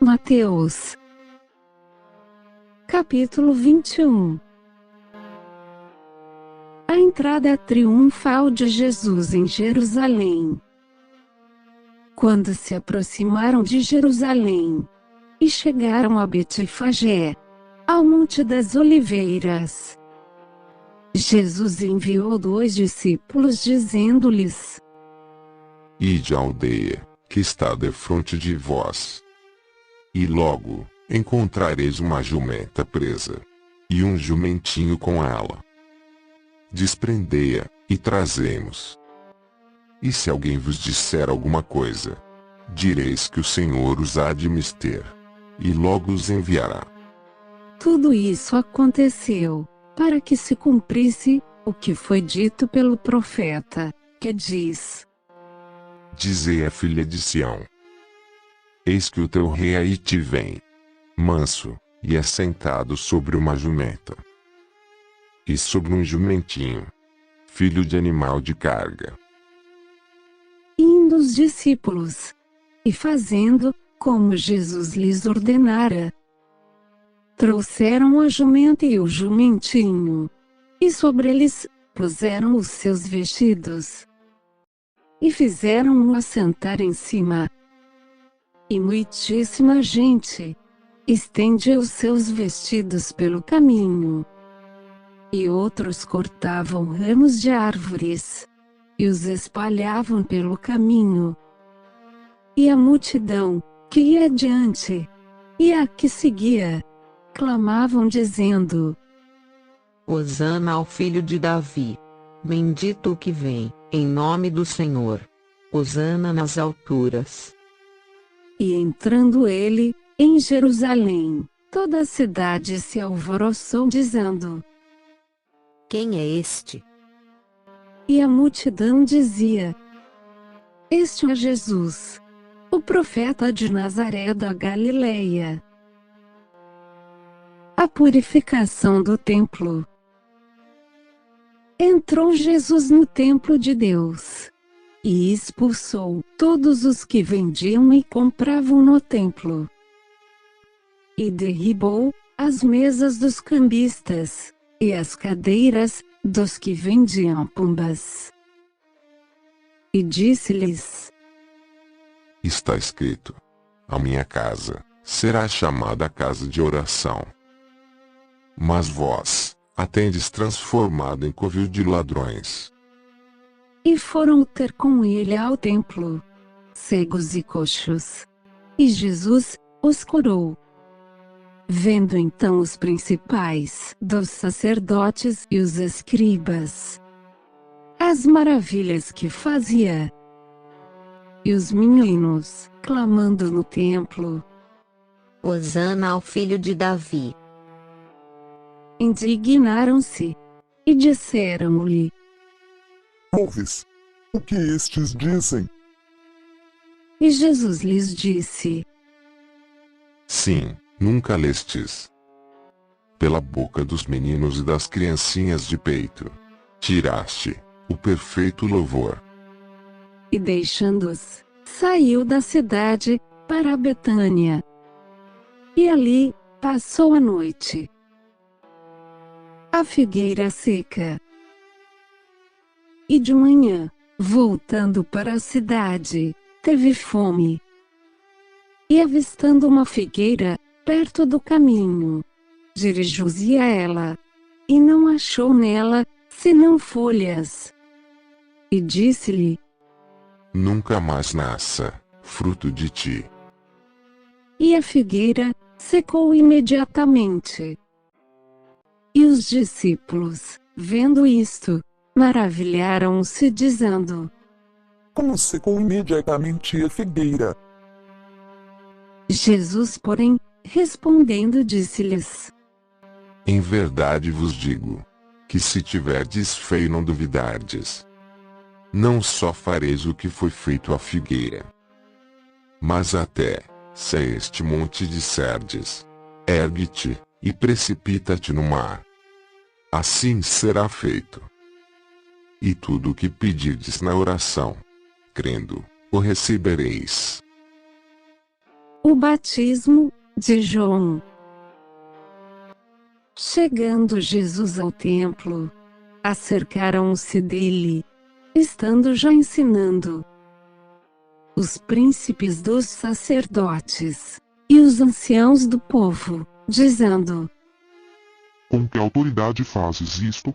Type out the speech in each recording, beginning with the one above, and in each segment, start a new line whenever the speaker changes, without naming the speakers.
Mateus capítulo 21. A entrada triunfal de Jesus em Jerusalém. Quando se aproximaram de Jerusalém e chegaram a Betfagé, ao Monte das Oliveiras, Jesus enviou 2 discípulos dizendo-lhes:
Ide à aldeia, que está defronte de vós. E logo encontrareis uma jumenta presa, e um jumentinho com ela. Desprendei-a, e trazei-mos. E se alguém vos disser alguma coisa, direis que o Senhor os há de mister, e logo os enviará.
Tudo isso aconteceu, para que se cumprisse o que foi dito pelo profeta, que diz:
Dizei à filha de Sião: Eis que o teu rei aí te vem, manso, e assentado sobre uma jumenta, e sobre um jumentinho, filho de animal de carga.
Indo os discípulos, e fazendo como Jesus lhes ordenara, trouxeram a jumenta e o jumentinho, e sobre eles puseram os seus vestidos, e fizeram-o assentar em cima. E muitíssima gente estendia os seus vestidos pelo caminho. E outros cortavam ramos de árvores, e os espalhavam pelo caminho. E a multidão, que ia adiante, e a que seguia, clamavam dizendo:
Hosana ao filho de Davi. Bendito o que vem, em nome do Senhor. Hosana nas alturas.
E entrando ele em Jerusalém, toda a cidade se alvoroçou dizendo:
Quem é este?
E a multidão dizia: Este é Jesus, o profeta de Nazaré da Galileia. A purificação do templo. Entrou Jesus no templo de Deus, e expulsou todos os que vendiam e compravam no templo. E derribou as mesas dos cambistas, e as cadeiras dos que vendiam pombas. E disse-lhes:
Está escrito: A minha casa será chamada casa de oração. Mas vós a tendes transformado em covil de ladrões.
E foram ter com ele ao templo, cegos e coxos. E Jesus os curou. Vendo então os principais dos sacerdotes e os escribas as maravilhas que fazia, e os meninos clamando no templo:
Hosana ao filho de Davi.
Indignaram-se e disseram-lhe:
Ouves o que estes dizem?
E Jesus lhes disse:
Sim, nunca lestes? Pela boca dos meninos e das criancinhas de peito tiraste o perfeito louvor.
E deixando-os, saiu da cidade para Betânia. E ali passou a noite. A figueira seca. E de manhã, voltando para a cidade, teve fome. E avistando uma figueira perto do caminho, dirigiu-se a ela, e não achou nela senão folhas. E disse-lhe:
Nunca mais nasça fruto de ti.
E a figueira secou imediatamente. E os discípulos, vendo isto, maravilharam-se dizendo:
Como secou imediatamente a figueira?
Jesus, porém, respondendo, disse-lhes:
Em verdade vos digo, que se tiverdes fé e não duvidardes, não só fareis o que foi feito à figueira, mas até, se a este monte disserdes: ergue-te, e precipita-te no mar, assim será feito. E tudo o que pedirdes na oração, crendo, o recebereis.
O batismo de João. Chegando Jesus ao templo, acercaram-se dele, estando já ensinando, os príncipes dos sacerdotes e os anciãos do povo, dizendo:
Com que autoridade fazes isto?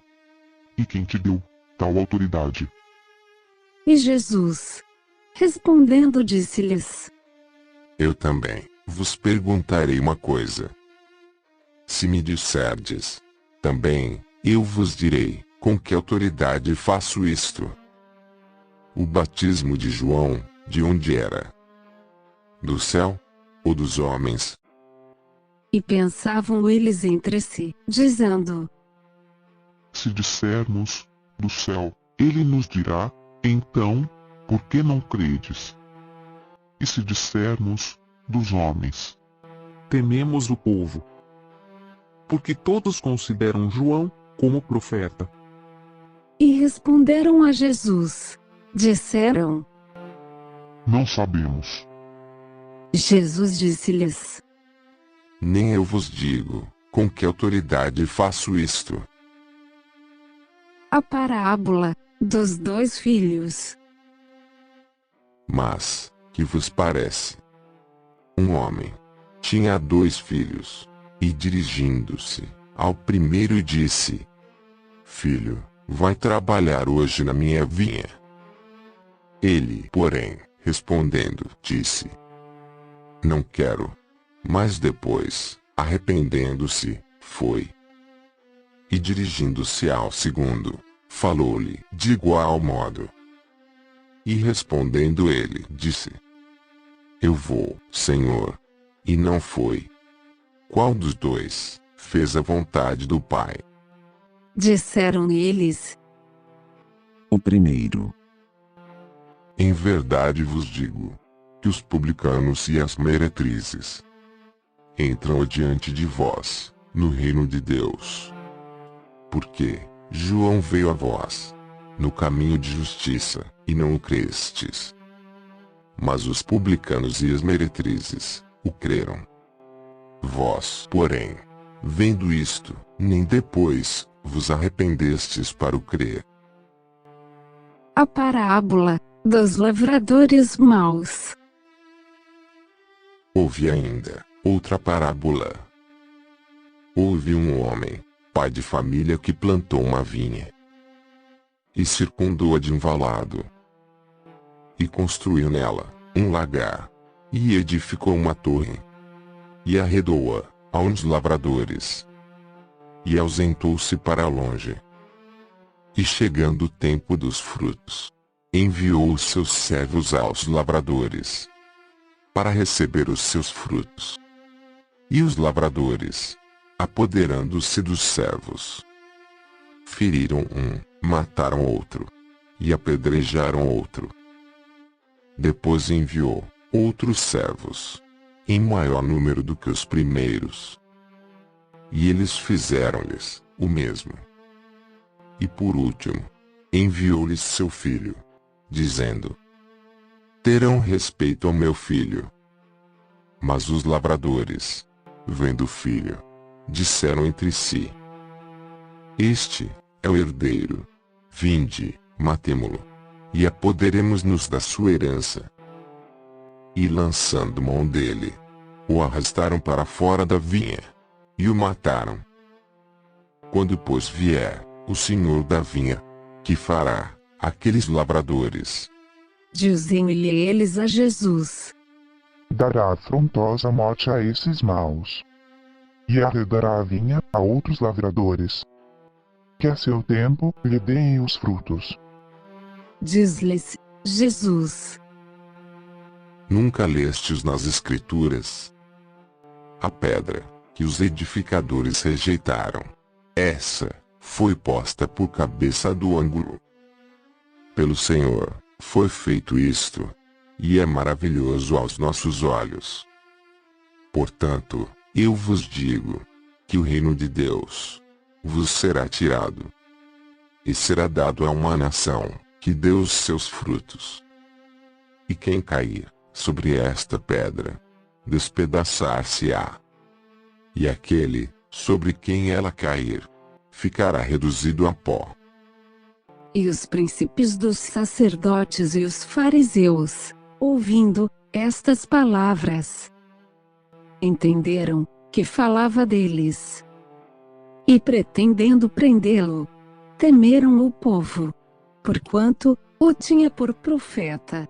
E quem te deu tal autoridade?
E Jesus, respondendo, disse-lhes:
Eu também vos perguntarei uma coisa. Se me disserdes, também eu vos direi com que autoridade faço isto. O batismo de João, de onde era? Do céu ou dos homens?
E pensavam eles entre si, dizendo:
Se dissermos do céu, ele nos dirá, então, por que não credes? E se dissermos dos homens, tememos o povo, porque todos consideram João como profeta.
E responderam a Jesus, disseram:
Não sabemos.
Jesus disse-lhes:
Nem eu vos digo com que autoridade faço isto.
A parábola dos 2 filhos.
Mas, que vos parece? Um homem tinha 2 filhos, e dirigindo-se ao primeiro disse: Filho, vai trabalhar hoje na minha vinha. Ele, porém, respondendo, disse: Não quero. Mas depois, arrependendo-se, foi. E dirigindo-se ao segundo, falou-lhe de igual modo. E respondendo ele, disse: Eu vou, Senhor. E não foi. Qual dos 2 fez a vontade do Pai?
Disseram eles:
O primeiro.
Em verdade vos digo, que os publicanos e as meretrizes entram adiante de vós, no reino de Deus. Porque João veio a vós, no caminho de justiça, e não o crestes. Mas os publicanos e as meretrizes o creram. Vós, porém, vendo isto, nem depois vos arrependestes para o crer.
A parábola dos lavradores maus.
Houve ainda outra parábola. Houve um homem, pai de família, que plantou uma vinha e circundou-a de um valado, e construiu nela um lagar, e edificou uma torre, e arredou-a a uns lavradores, e ausentou-se para longe. E chegando o tempo dos frutos, enviou os seus servos aos lavradores, para receber os seus frutos. E os lavradores, apoderando-se dos servos, feriram um, mataram outro, e apedrejaram outro. Depois enviou outros servos, em maior número do que os primeiros. E eles fizeram-lhes o mesmo. E por último, enviou-lhes seu filho, dizendo: Terão respeito ao meu filho. Mas os lavradores, vendo o filho, disseram entre si: Este é o herdeiro. Vinde, matemo-lo, e apoderemos-nos da sua herança. E lançando mão dele, o arrastaram para fora da vinha, e o mataram. Quando pois vier o senhor da vinha, que fará aqueles lavradores?
Diziam-lhe eles a Jesus:
Dará afrontosa morte a esses maus, e arredará a vinha a outros lavradores, que a seu tempo lhe deem os frutos.
Diz-lhes Jesus:
Nunca lestes nas Escrituras? A pedra que os edificadores rejeitaram, essa foi posta por cabeça do ângulo. Pelo Senhor foi feito isto, e é maravilhoso aos nossos olhos. Portanto, eu vos digo, que o reino de Deus vos será tirado, e será dado a uma nação que dê os seus frutos. E quem cair sobre esta pedra despedaçar-se-á. E aquele, sobre quem ela cair, ficará reduzido a pó.
E os príncipes dos sacerdotes e os fariseus, ouvindo estas palavras, entenderam que falava deles. E pretendendo prendê-lo, temeram o povo, porquanto o tinha por profeta.